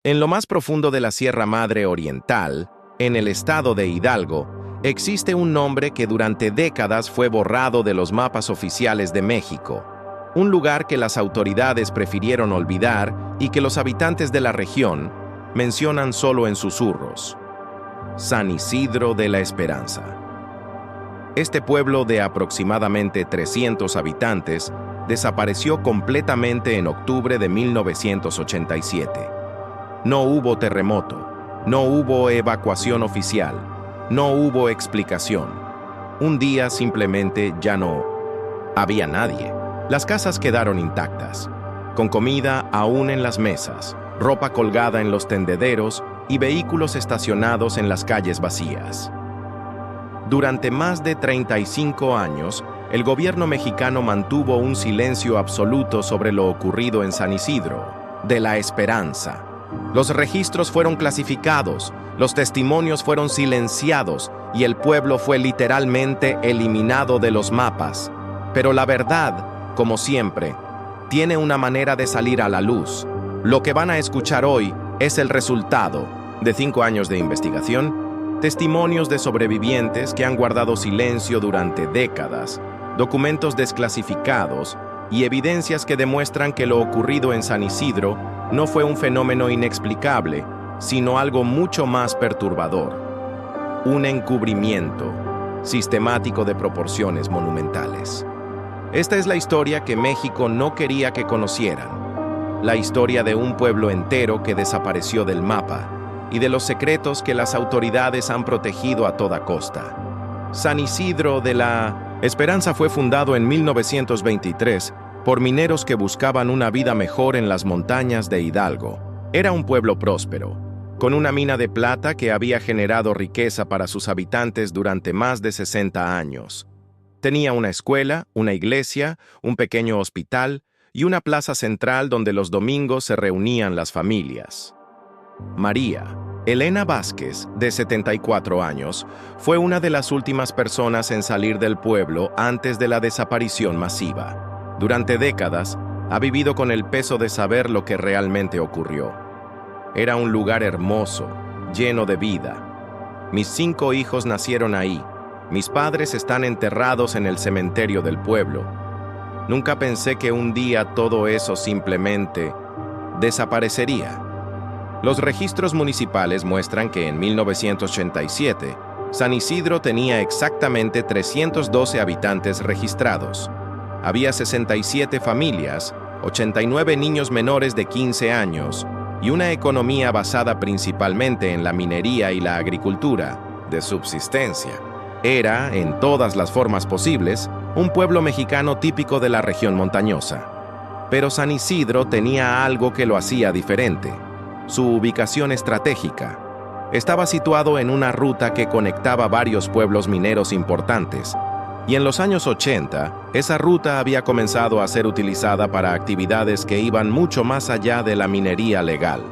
En lo más profundo de la Sierra Madre Oriental, en el estado de Hidalgo, existe un nombre que durante décadas fue borrado de los mapas oficiales de México, un lugar que las autoridades prefirieron olvidar y que los habitantes de la región mencionan solo en susurros: San Isidro de la Esperanza. Este pueblo de aproximadamente 300 habitantes desapareció completamente en octubre de 1987. No hubo terremoto, no hubo evacuación oficial, no hubo explicación. Un día simplemente ya no había nadie. Las casas quedaron intactas, con comida aún en las mesas, ropa colgada en los tendederos y vehículos estacionados en las calles vacías. Durante más de 35 años, el gobierno mexicano mantuvo un silencio absoluto sobre lo ocurrido en San Isidro de la Esperanza. Los registros fueron clasificados, los testimonios fueron silenciados y el pueblo fue literalmente eliminado de los mapas. Pero la verdad, como siempre, tiene una manera de salir a la luz. Lo que van a escuchar hoy es el resultado de 5 años de investigación, testimonios de sobrevivientes que han guardado silencio durante décadas, documentos desclasificados y evidencias que demuestran que lo ocurrido en San Isidro no fue un fenómeno inexplicable, sino algo mucho más perturbador: un encubrimiento sistemático de proporciones monumentales. Esta es la historia que México no quería que conocieran, la historia de un pueblo entero que desapareció del mapa y de los secretos que las autoridades han protegido a toda costa. San Isidro de la Esperanza fue fundado en 1923 por mineros que buscaban una vida mejor en las montañas de Hidalgo. Era un pueblo próspero, con una mina de plata que había generado riqueza para sus habitantes durante más de 60 años. Tenía una escuela, una iglesia, un pequeño hospital y una plaza central donde los domingos se reunían las familias. María Elena Vázquez, de 74 años, fue una de las últimas personas en salir del pueblo antes de la desaparición masiva. Durante décadas, ha vivido con el peso de saber lo que realmente ocurrió. Era un lugar hermoso, lleno de vida. Mis 5 hijos nacieron ahí. Mis padres están enterrados en el cementerio del pueblo. Nunca pensé que un día todo eso simplemente desaparecería. Los registros municipales muestran que en 1987, San Isidro tenía exactamente 312 habitantes registrados. Había 67 familias, 89 niños menores de 15 años y una economía basada principalmente en la minería y la agricultura de subsistencia. Era, en todas las formas posibles, un pueblo mexicano típico de la región montañosa. Pero San Isidro tenía algo que lo hacía diferente: su ubicación estratégica. Estaba situado en una ruta que conectaba varios pueblos mineros importantes, y en los años 80, esa ruta había comenzado a ser utilizada para actividades que iban mucho más allá de la minería legal.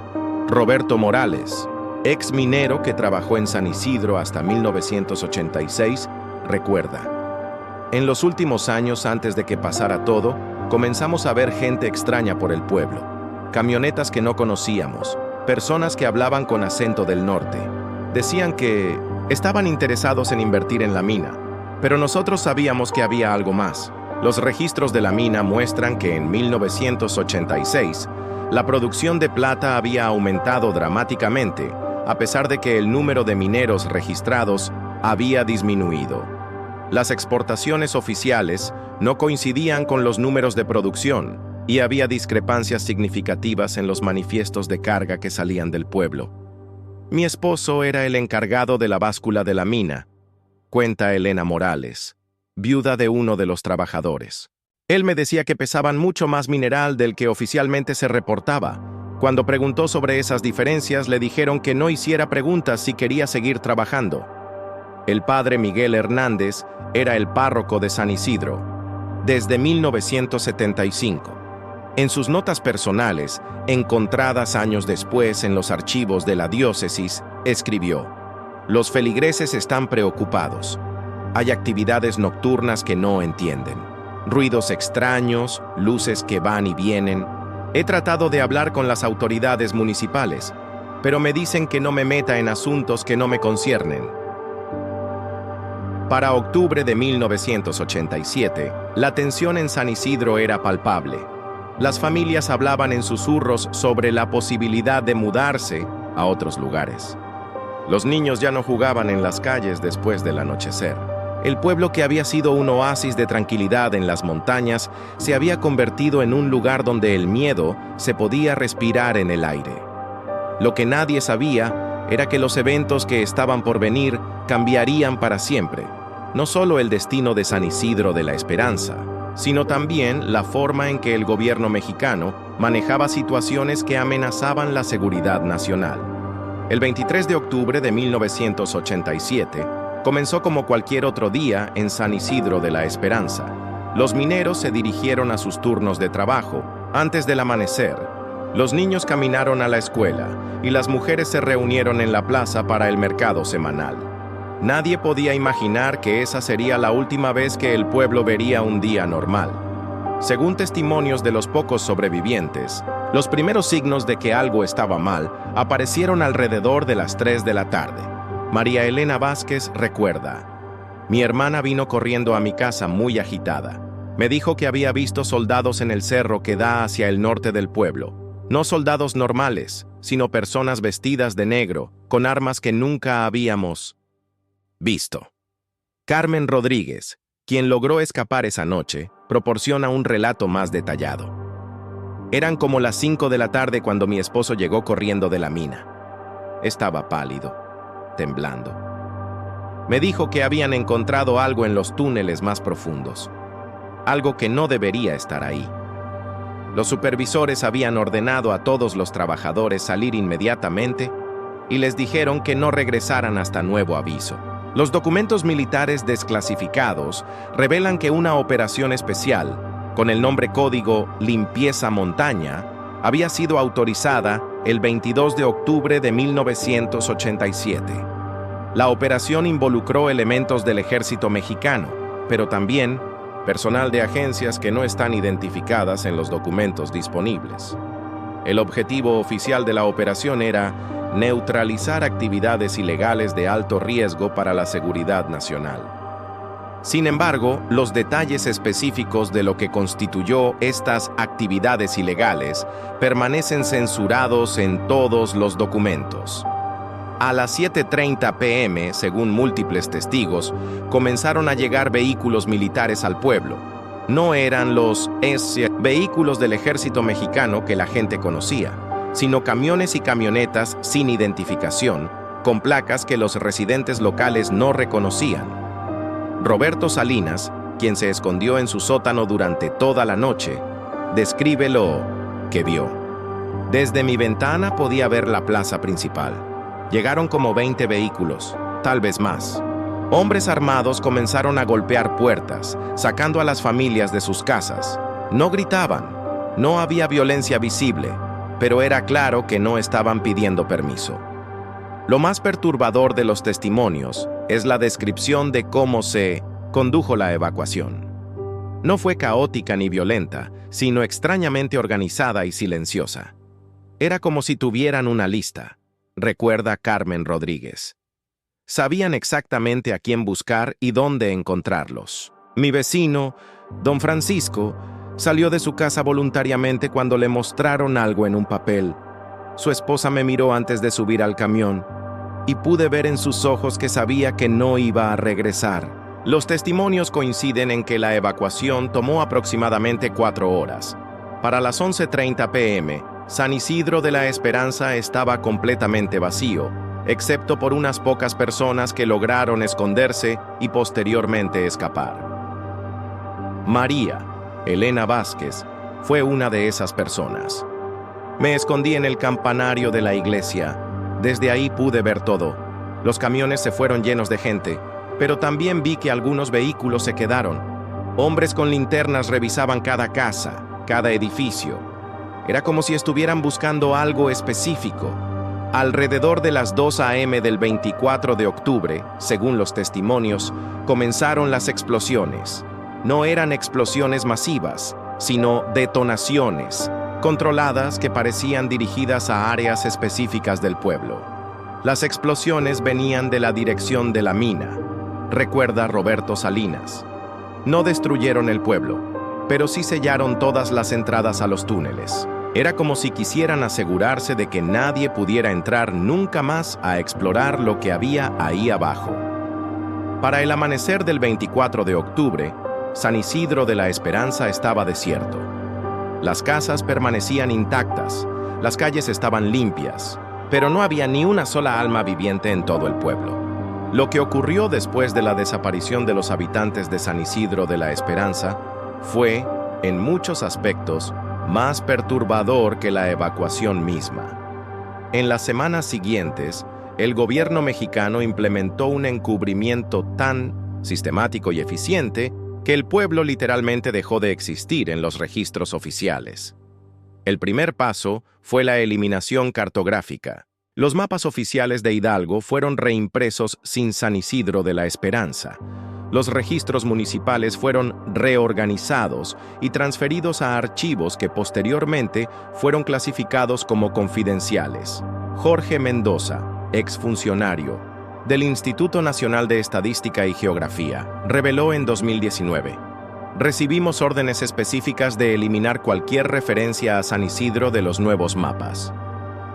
Roberto Morales, ex minero que trabajó en San Isidro hasta 1986, recuerda: en los últimos años, antes de que pasara todo, comenzamos a ver gente extraña por el pueblo, camionetas que no conocíamos, personas que hablaban con acento del norte. Decían que estaban interesados en invertir en la mina, pero nosotros sabíamos que había algo más. Los registros de la mina muestran que en 1986, la producción de plata había aumentado dramáticamente, a pesar de que el número de mineros registrados había disminuido. Las exportaciones oficiales no coincidían con los números de producción, y había discrepancias significativas en los manifiestos de carga que salían del pueblo. Mi esposo era el encargado de la báscula de la mina, cuenta Elena Morales, viuda de uno de los trabajadores. Él me decía que pesaban mucho más mineral del que oficialmente se reportaba. Cuando preguntó sobre esas diferencias, le dijeron que no hiciera preguntas si quería seguir trabajando. El padre Miguel Hernández era el párroco de San Isidro desde 1975. En sus notas personales, encontradas años después en los archivos de la diócesis, escribió: los feligreses están preocupados. Hay actividades nocturnas que no entienden. Ruidos extraños, luces que van y vienen. He tratado de hablar con las autoridades municipales, pero me dicen que no me meta en asuntos que no me conciernen. Para octubre de 1987, la tensión en San Isidro era palpable. Las familias hablaban en susurros sobre la posibilidad de mudarse a otros lugares. Los niños ya no jugaban en las calles después del anochecer. El pueblo, que había sido un oasis de tranquilidad en las montañas, se había convertido en un lugar donde el miedo se podía respirar en el aire. Lo que nadie sabía era que los eventos que estaban por venir cambiarían para siempre, no solo el destino de San Isidro de la Esperanza, sino también la forma en que el gobierno mexicano manejaba situaciones que amenazaban la seguridad nacional. El 23 de octubre de 1987, comenzó como cualquier otro día en San Isidro de la Esperanza. Los mineros se dirigieron a sus turnos de trabajo antes del amanecer. Los niños caminaron a la escuela y las mujeres se reunieron en la plaza para el mercado semanal. Nadie podía imaginar que esa sería la última vez que el pueblo vería un día normal. Según testimonios de los pocos sobrevivientes, los primeros signos de que algo estaba mal aparecieron alrededor de las 3 de la tarde. María Elena Vázquez recuerda: mi hermana vino corriendo a mi casa muy agitada. Me dijo que había visto soldados en el cerro que da hacia el norte del pueblo. No soldados normales, sino personas vestidas de negro, con armas que nunca habíamos visto. Carmen Rodríguez, quien logró escapar esa noche, proporciona un relato más detallado. Eran como las 5 de la tarde cuando mi esposo llegó corriendo de la mina. Estaba pálido, temblando. Me dijo que habían encontrado algo en los túneles más profundos, algo que no debería estar ahí. Los supervisores habían ordenado a todos los trabajadores salir inmediatamente y les dijeron que no regresaran hasta nuevo aviso. Los documentos militares desclasificados revelan que una operación especial, con el nombre código Limpieza Montaña, había sido autorizada el 22 de octubre de 1987. La operación involucró elementos del ejército mexicano, pero también personal de agencias que no están identificadas en los documentos disponibles. El objetivo oficial de la operación era neutralizar actividades ilegales de alto riesgo para la seguridad nacional. Sin embargo, los detalles específicos de lo que constituyó estas actividades ilegales permanecen censurados en todos los documentos. A las 7:30 p.m., según múltiples testigos, comenzaron a llegar vehículos militares al pueblo. No eran los vehículos del ejército mexicano que la gente conocía, sino camiones y camionetas sin identificación, con placas que los residentes locales no reconocían. Roberto Salinas, quien se escondió en su sótano durante toda la noche, describe lo que vio. Desde mi ventana podía ver la plaza principal. Llegaron como 20 vehículos, tal vez más. Hombres armados comenzaron a golpear puertas, sacando a las familias de sus casas. No gritaban, no había violencia visible, pero era claro que no estaban pidiendo permiso. Lo más perturbador de los testimonios es la descripción de cómo se condujo la evacuación. No fue caótica ni violenta, sino extrañamente organizada y silenciosa. Era como si tuvieran una lista, recuerda Carmen Rodríguez. Sabían exactamente a quién buscar y dónde encontrarlos. Mi vecino, don Francisco, salió de su casa voluntariamente cuando le mostraron algo en un papel. Su esposa me miró antes de subir al camión y pude ver en sus ojos que sabía que no iba a regresar. Los testimonios coinciden en que la evacuación tomó aproximadamente 4 horas. Para las 11:30 p.m., San Isidro de la Esperanza estaba completamente vacío, excepto por unas pocas personas que lograron esconderse y posteriormente escapar. María Elena Vázquez fue una de esas personas. Me escondí en el campanario de la iglesia. Desde ahí pude ver todo. Los camiones se fueron llenos de gente, pero también vi que algunos vehículos se quedaron. Hombres con linternas revisaban cada casa, cada edificio. Era como si estuvieran buscando algo específico. Alrededor de las 2 a.m. del 24 de octubre, según los testimonios, comenzaron las explosiones. No eran explosiones masivas, sino detonaciones. controladas que parecían dirigidas a áreas específicas del pueblo. Las explosiones venían de la dirección de la mina, recuerda Roberto Salinas. No destruyeron el pueblo, pero sí sellaron todas las entradas a los túneles. Era como si quisieran asegurarse de que nadie pudiera entrar nunca más a explorar lo que había ahí abajo. Para el amanecer del 24 de octubre, San Isidro de la Esperanza estaba desierto. Las casas permanecían intactas, las calles estaban limpias, pero no había ni una sola alma viviente en todo el pueblo. Lo que ocurrió después de la desaparición de los habitantes de San Isidro de la Esperanza fue, en muchos aspectos, más perturbador que la evacuación misma. En las semanas siguientes, el gobierno mexicano implementó un encubrimiento tan sistemático y eficiente que el pueblo literalmente dejó de existir en los registros oficiales. El primer paso fue la eliminación cartográfica. Los mapas oficiales de Hidalgo fueron reimpresos sin San Isidro de la Esperanza. Los registros municipales fueron reorganizados y transferidos a archivos que posteriormente fueron clasificados como confidenciales. Jorge Mendoza, exfuncionario del Instituto Nacional de Estadística y Geografía, reveló en 2019: recibimos órdenes específicas de eliminar cualquier referencia a San Isidro de los nuevos mapas.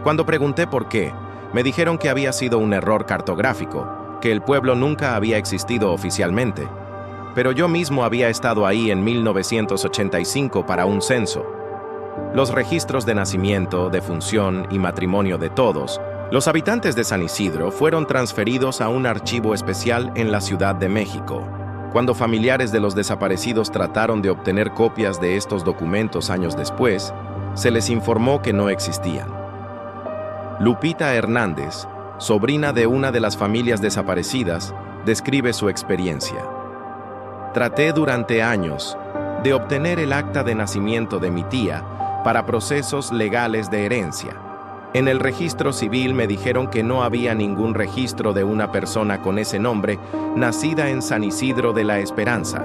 Cuando pregunté por qué, me dijeron que había sido un error cartográfico, que el pueblo nunca había existido oficialmente. Pero yo mismo había estado ahí en 1985 para un censo. Los registros de nacimiento, defunción y matrimonio de todos los habitantes de San Isidro fueron transferidos a un archivo especial en la Ciudad de México. Cuando familiares de los desaparecidos trataron de obtener copias de estos documentos años después, se les informó que no existían. Lupita Hernández, sobrina de una de las familias desaparecidas, describe su experiencia. Traté durante años de obtener el acta de nacimiento de mi tía para procesos legales de herencia. En el registro civil me dijeron que no había ningún registro de una persona con ese nombre nacida en San Isidro de la Esperanza.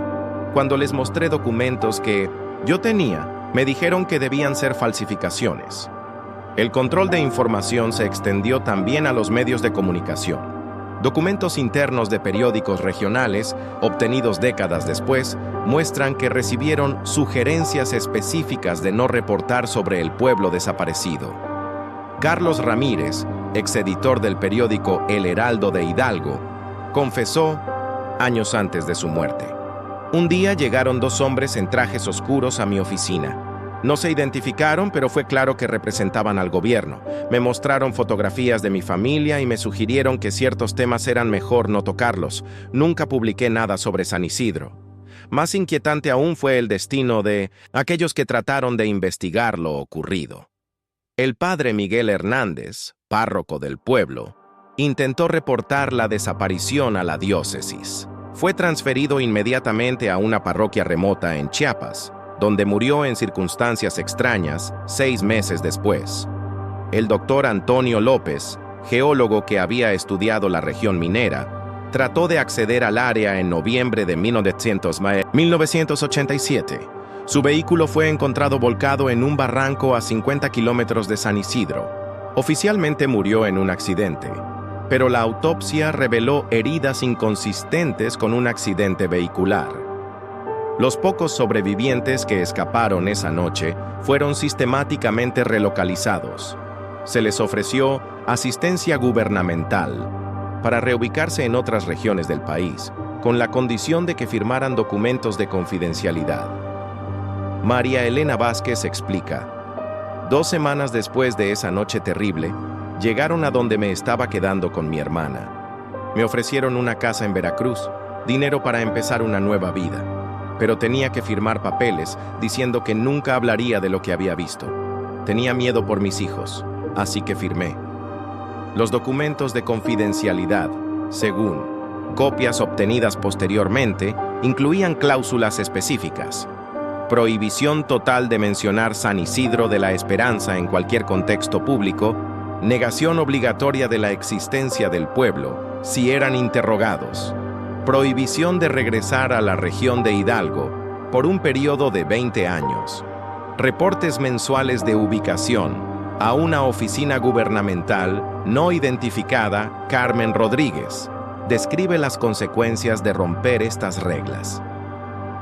Cuando les mostré documentos que yo tenía, me dijeron que debían ser falsificaciones. El control de información se extendió también a los medios de comunicación. Documentos internos de periódicos regionales, obtenidos décadas después, muestran que recibieron sugerencias específicas de no reportar sobre el pueblo desaparecido. Carlos Ramírez, exeditor del periódico El Heraldo de Hidalgo, confesó años antes de su muerte: un día llegaron dos hombres en trajes oscuros a mi oficina. No se identificaron, pero fue claro que representaban al gobierno. Me mostraron fotografías de mi familia y me sugirieron que ciertos temas eran mejor no tocarlos. Nunca publiqué nada sobre San Isidro. Más inquietante aún fue el destino de aquellos que trataron de investigar lo ocurrido. El padre Miguel Hernández, párroco del pueblo, intentó reportar la desaparición a la diócesis. Fue transferido inmediatamente a una parroquia remota en Chiapas, donde murió en circunstancias extrañas 6 meses después. El doctor Antonio López, geólogo que había estudiado la región minera, trató de acceder al área en noviembre de 1987. Su vehículo fue encontrado volcado en un barranco a 50 kilómetros de San Isidro. Oficialmente murió en un accidente, pero la autopsia reveló heridas inconsistentes con un accidente vehicular. Los pocos sobrevivientes que escaparon esa noche fueron sistemáticamente relocalizados. Se les ofreció asistencia gubernamental para reubicarse en otras regiones del país, con la condición de que firmaran documentos de confidencialidad. María Elena Vázquez explica: 2 semanas después de esa noche terrible, llegaron a donde me estaba quedando con mi hermana. Me ofrecieron una casa en Veracruz, dinero para empezar una nueva vida, pero tenía que firmar papeles diciendo que nunca hablaría de lo que había visto. Tenía miedo por mis hijos, así que firmé. Los documentos de confidencialidad, según copias obtenidas posteriormente, incluían cláusulas específicas: prohibición total de mencionar San Isidro de la Esperanza en cualquier contexto público, negación obligatoria de la existencia del pueblo si eran interrogados, prohibición de regresar a la región de Hidalgo por un periodo de 20 años, reportes mensuales de ubicación a una oficina gubernamental no identificada, Carmen Rodríguez, describe las consecuencias de romper estas reglas.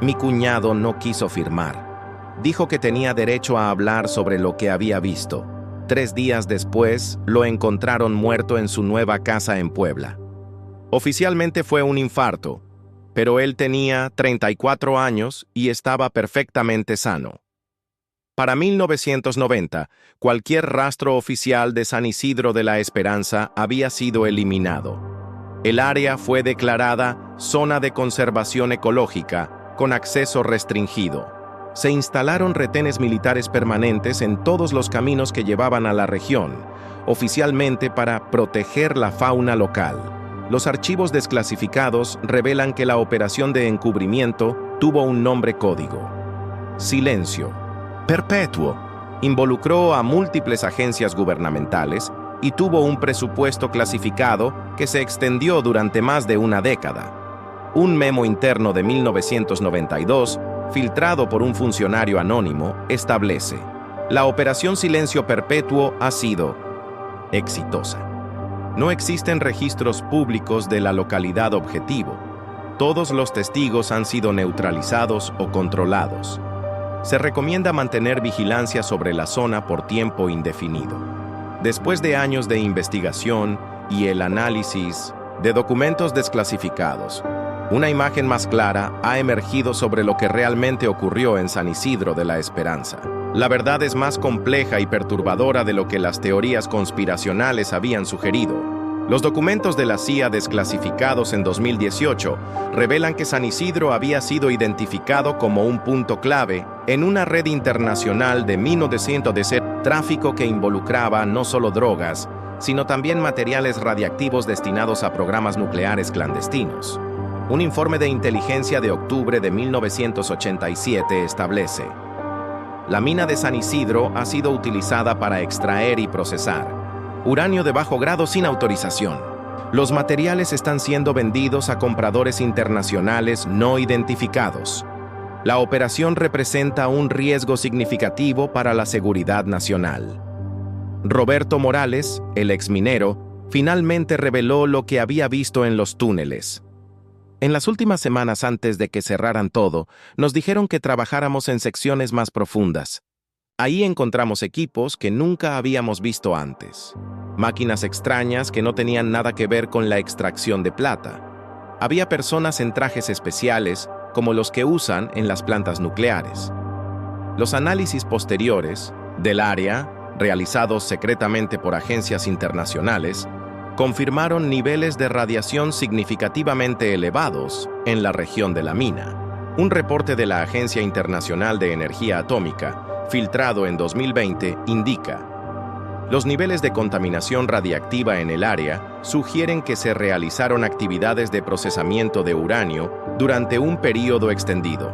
Mi cuñado no quiso firmar. Dijo que tenía derecho a hablar sobre lo que había visto. 3 días después, lo encontraron muerto en su nueva casa en Puebla. Oficialmente fue un infarto, pero él tenía 34 años y estaba perfectamente sano. Para 1990, cualquier rastro oficial de San Isidro de la Esperanza había sido eliminado. El área fue declarada Zona de Conservación Ecológica con acceso restringido. Se instalaron retenes militares permanentes en todos los caminos que llevaban a la región, oficialmente para proteger la fauna local. Los archivos desclasificados revelan que la operación de encubrimiento tuvo un nombre código: Silencio Perpetuo. Involucró a múltiples agencias gubernamentales y tuvo un presupuesto clasificado que se extendió durante más de una década. Un memo interno de 1992, filtrado por un funcionario anónimo, establece: la operación Silencio Perpetuo ha sido exitosa. No existen registros públicos de la localidad objetivo. Todos los testigos han sido neutralizados o controlados. Se recomienda mantener vigilancia sobre la zona por tiempo indefinido. Después de años de investigación y el análisis de documentos desclasificados, una imagen más clara ha emergido sobre lo que realmente ocurrió en San Isidro de la Esperanza. La verdad es más compleja y perturbadora de lo que las teorías conspiracionales habían sugerido. Los documentos de la CIA desclasificados en 2018 revelan que San Isidro había sido identificado como un punto clave en una red internacional de 1910 tráfico que involucraba no solo drogas, sino también materiales radiactivos destinados a programas nucleares clandestinos. Un informe de inteligencia de octubre de 1987 establece: la mina de San Isidro ha sido utilizada para extraer y procesar uranio de bajo grado sin autorización. Los materiales están siendo vendidos a compradores internacionales no identificados. La operación representa un riesgo significativo para la seguridad nacional. Roberto Morales, el exminero, finalmente reveló lo que había visto en los túneles. En las últimas semanas antes de que cerraran todo, nos dijeron que trabajáramos en secciones más profundas. Ahí encontramos equipos que nunca habíamos visto antes. Máquinas extrañas que no tenían nada que ver con la extracción de plata. Había personas en trajes especiales, como los que usan en las plantas nucleares. Los análisis posteriores del área, realizados secretamente por agencias internacionales, confirmaron niveles de radiación significativamente elevados en la región de la mina. Un reporte de la Agencia Internacional de Energía Atómica, filtrado en 2020, indica: los niveles de contaminación radiactiva en el área sugieren que se realizaron actividades de procesamiento de uranio durante un período extendido.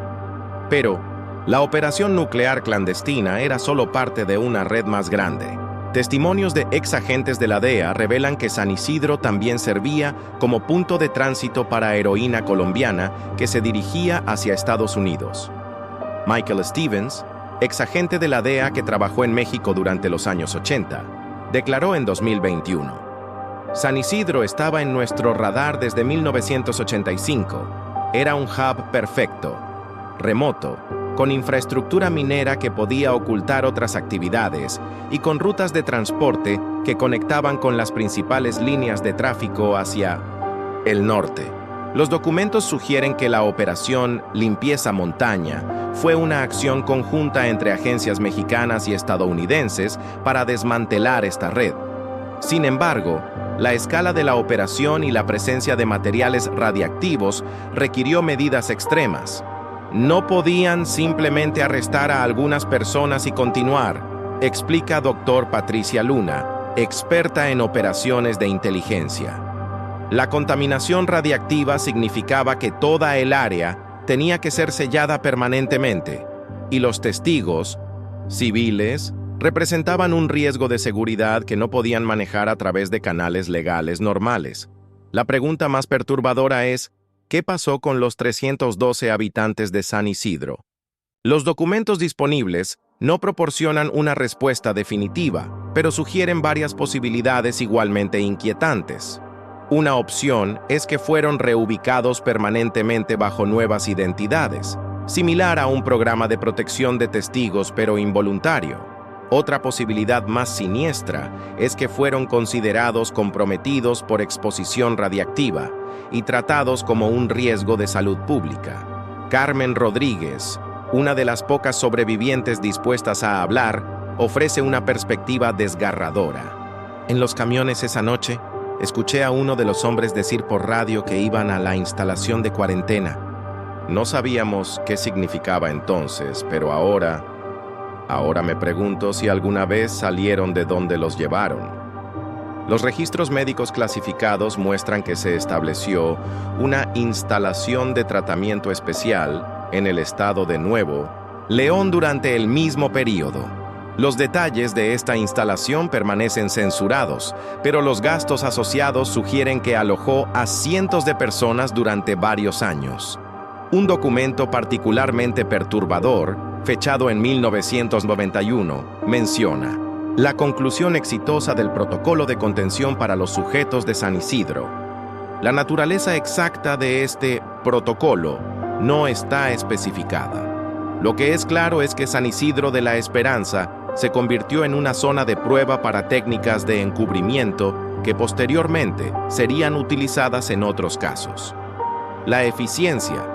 Pero la operación nuclear clandestina era solo parte de una red más grande. Testimonios de ex agentes de la DEA revelan que San Isidro también servía como punto de tránsito para heroína colombiana que se dirigía hacia Estados Unidos. Michael Stevens, ex agente de la DEA que trabajó en México durante los años 80, declaró en 2021: San Isidro estaba en nuestro radar desde 1985. Era un hub perfecto, remoto, con infraestructura minera que podía ocultar otras actividades y con rutas de transporte que conectaban con las principales líneas de tráfico hacia el norte. Los documentos sugieren que la operación Limpieza Montaña fue una acción conjunta entre agencias mexicanas y estadounidenses para desmantelar esta red. Sin embargo, la escala de la operación y la presencia de materiales radiactivos requirió medidas extremas. No podían simplemente arrestar a algunas personas y continuar, explica Dr. Patricia Luna, experta en operaciones de inteligencia. La contaminación radiactiva significaba que toda el área tenía que ser sellada permanentemente, y los testigos, civiles, representaban un riesgo de seguridad que no podían manejar a través de canales legales normales. La pregunta más perturbadora es: ¿qué pasó con los 312 habitantes de San Isidro? Los documentos disponibles No proporcionan una respuesta definitiva, pero sugieren varias posibilidades igualmente inquietantes. Una opción es que fueron reubicados permanentemente bajo nuevas identidades, similar a un programa de protección de testigos pero involuntario. Otra posibilidad más siniestra es que fueron considerados comprometidos por exposición radiactiva y tratados como un riesgo de salud pública. Carmen Rodríguez, una de las pocas sobrevivientes dispuestas a hablar, ofrece una perspectiva desgarradora. En los camiones esa noche, escuché a uno de los hombres decir por radio que iban a la instalación de cuarentena. No sabíamos qué significaba entonces, pero ahora me pregunto si alguna vez salieron de donde los llevaron. Los registros médicos clasificados muestran que se estableció una instalación de tratamiento especial en el estado de Nuevo León durante el mismo período. Los detalles de esta instalación permanecen censurados, pero los gastos asociados sugieren que alojó a cientos de personas durante varios años. Un documento particularmente perturbador, fechado en 1991, menciona la conclusión exitosa del protocolo de contención para los sujetos de San Isidro. La naturaleza exacta de este protocolo no está especificada. Lo que es claro es que San Isidro de la Esperanza se convirtió en una zona de prueba para técnicas de encubrimiento que posteriormente serían utilizadas en otros casos. La eficiencia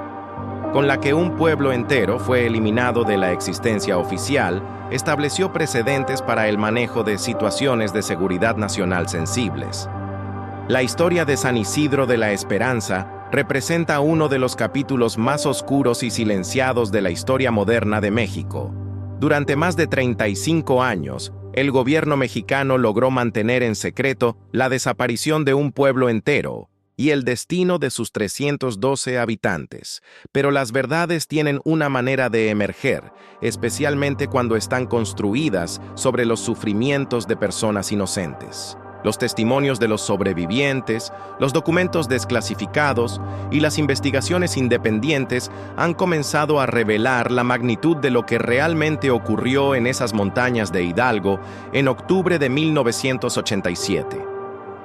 con la que un pueblo entero fue eliminado de la existencia oficial estableció precedentes para el manejo de situaciones de seguridad nacional sensibles. La historia de San Isidro de la Esperanza representa uno de los capítulos más oscuros y silenciados de la historia moderna de México. Durante más de 35 años, el gobierno mexicano logró mantener en secreto la desaparición de un pueblo entero y el destino de sus 312 habitantes. Pero las verdades tienen una manera de emerger, especialmente cuando están construidas sobre los sufrimientos de personas inocentes. Los testimonios de los sobrevivientes, los documentos desclasificados y las investigaciones independientes han comenzado a revelar la magnitud de lo que realmente ocurrió en esas montañas de Hidalgo en octubre de 1987.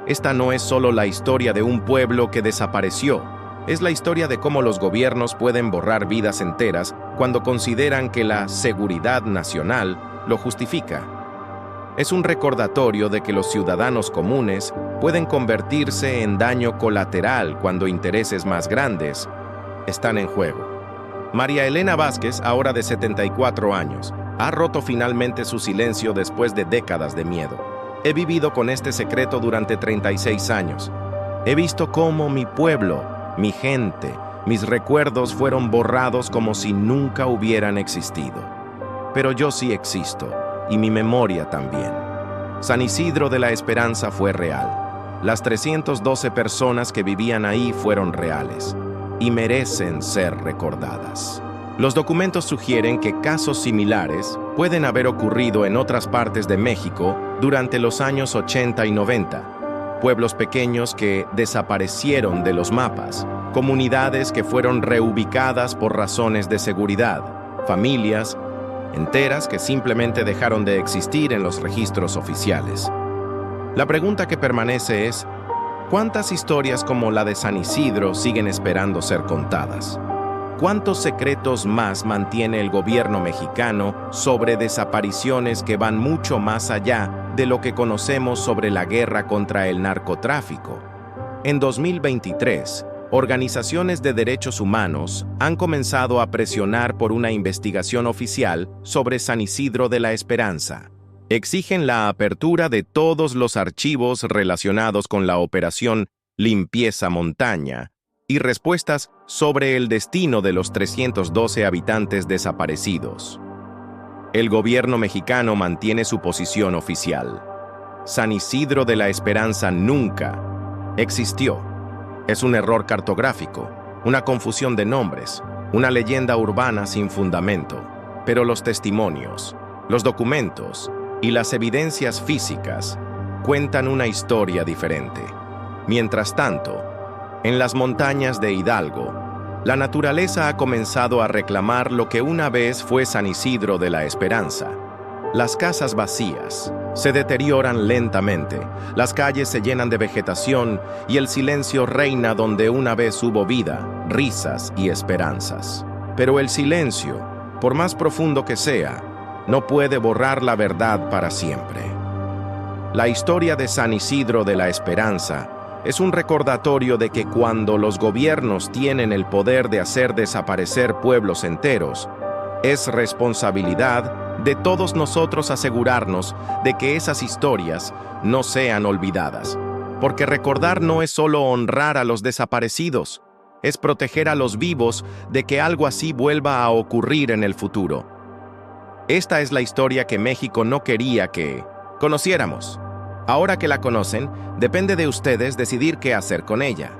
Esta no es solo la historia de un pueblo que desapareció, es la historia de cómo los gobiernos pueden borrar vidas enteras cuando consideran que la seguridad nacional lo justifica. Es un recordatorio de que los ciudadanos comunes pueden convertirse en daño colateral cuando intereses más grandes están en juego. María Elena Vázquez, ahora de 74 años, ha roto finalmente su silencio después de décadas de miedo. He vivido con este secreto durante 36 años. He visto cómo mi pueblo, mi gente, mis recuerdos fueron borrados como si nunca hubieran existido. Pero yo sí existo. Y mi memoria también. San Isidro de la Esperanza fue real. Las 312 personas que vivían ahí fueron reales y merecen ser recordadas. Los documentos sugieren que casos similares pueden haber ocurrido en otras partes de México durante los años 80 y 90. Pueblos pequeños que desaparecieron de los mapas, comunidades que fueron reubicadas por razones de seguridad, familias enteras que simplemente dejaron de existir en los registros oficiales. La pregunta que permanece es, ¿cuántas historias como la de San Isidro siguen esperando ser contadas? ¿Cuántos secretos más mantiene el gobierno mexicano sobre desapariciones que van mucho más allá de lo que conocemos sobre la guerra contra el narcotráfico? En 2023, organizaciones de derechos humanos han comenzado a presionar por una investigación oficial sobre San Isidro de la Esperanza. Exigen la apertura de todos los archivos relacionados con la operación Limpieza Montaña y respuestas sobre el destino de los 312 habitantes desaparecidos. El gobierno mexicano mantiene su posición oficial. San Isidro de la Esperanza nunca existió. Es un error cartográfico, una confusión de nombres, una leyenda urbana sin fundamento. Pero los testimonios, los documentos y las evidencias físicas cuentan una historia diferente. Mientras tanto, en las montañas de Hidalgo, La naturaleza ha comenzado a reclamar lo que una vez fue San Isidro de la Esperanza. Las casas vacías se deterioran lentamente, las calles se llenan de vegetación y el silencio reina donde una vez hubo vida, risas y esperanzas. Pero el silencio, por más profundo que sea, no puede borrar la verdad para siempre. La historia de San Isidro de la Esperanza es un recordatorio de que cuando los gobiernos tienen el poder de hacer desaparecer pueblos enteros, es responsabilidad de todos nosotros asegurarnos de que esas historias no sean olvidadas. Porque recordar no es solo honrar a los desaparecidos, es proteger a los vivos de que algo así vuelva a ocurrir en el futuro. Esta es la historia que México no quería que conociéramos. Ahora que la conocen, depende de ustedes decidir qué hacer con ella.